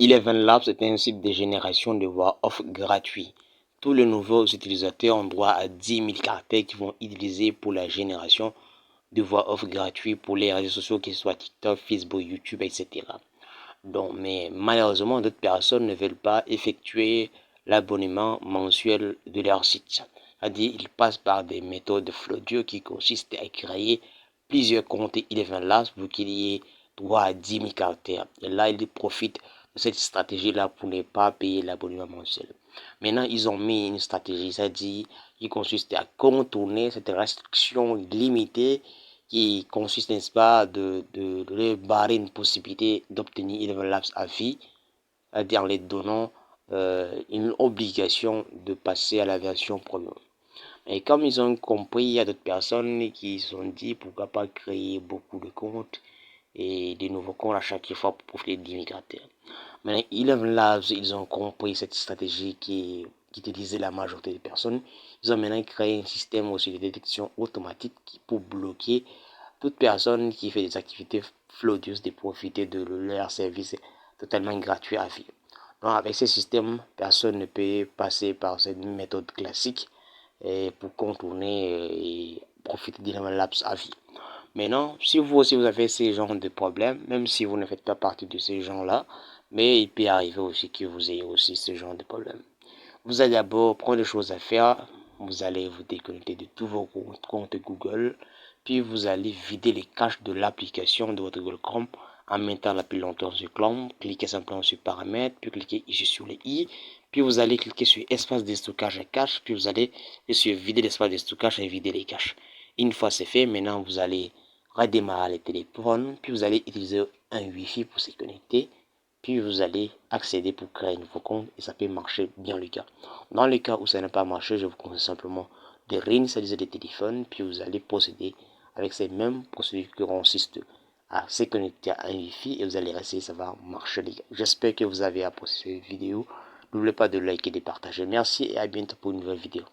Eleven Labs est un site de génération de voix off gratuit. Tous les nouveaux utilisateurs ont droit à 10 000 caractères qu'ils vont utiliser pour la génération de voix off gratuit pour les réseaux sociaux, que ce soit TikTok, Facebook, YouTube, etc. Donc, mais malheureusement, d'autres personnes ne veulent pas effectuer l'abonnement mensuel de leur site. C'est-à-dire, ils passent par des méthodes frauduleuses qui consistent à créer plusieurs comptes Eleven Labs pour qu'il y ait droit à 10 000 caractères. Et là, ils profitent de cette stratégie-là pour ne pas payer l'abonnement mensuel. Maintenant, ils ont mis une stratégie, c'est-à-dire, qui consiste à contourner cette restriction limitée qui consiste, n'est-ce pas, de barrer une possibilité d'obtenir Eleven Labs à vie, c'est-à-dire en les donnant une obligation de passer à la version premium. Et comme ils ont compris, il y a d'autres personnes qui se sont dit pourquoi pas créer beaucoup de comptes et de nouveaux comptes à chaque fois pour profiter d'immigrataires. Maintenant, Eleven Labs, ils ont compris cette stratégie qui utilisait la majorité des personnes. Ils ont maintenant créé un système aussi de détection automatique pour bloquer toute personne qui fait des activités frauduleuses de profiter de leur service totalement gratuit à vie. Donc avec ce système, personne ne peut passer par cette méthode classique pour contourner et profiter d'un laps à vie. Maintenant, si vous aussi vous avez ces genres de problèmes, même si vous ne faites pas partie de ces gens-là, mais il peut arriver aussi que vous ayez aussi ce genre de problème. Vous allez d'abord prendre des choses à faire. Vous allez vous déconnecter de tous vos comptes Google. Puis vous allez vider les caches de l'application de votre Google Chrome en mettant l'appli longtemps sur Chrome. Cliquez simplement sur paramètres, puis cliquez ici sur les i. Puis vous allez cliquer sur espace de stockage et cache. Puis vous allez sur vider l'espace de stockage et vider les caches. Une fois c'est fait, maintenant vous allez redémarrer le téléphone. Puis vous allez utiliser un Wi-Fi pour se connecter. Puis vous allez accéder pour créer un nouveau compte et ça peut marcher bien le cas. Dans le cas où ça n'a pas marché, je vous conseille simplement de réinitialiser le téléphone, puis vous allez procéder avec ces mêmes procédures qui consistent à se connecter à un Wi-Fi et vous allez essayer, ça va marcher les gars. J'espère que vous avez apprécié cette vidéo. N'oubliez pas de liker et de partager. Merci et à bientôt pour une nouvelle vidéo.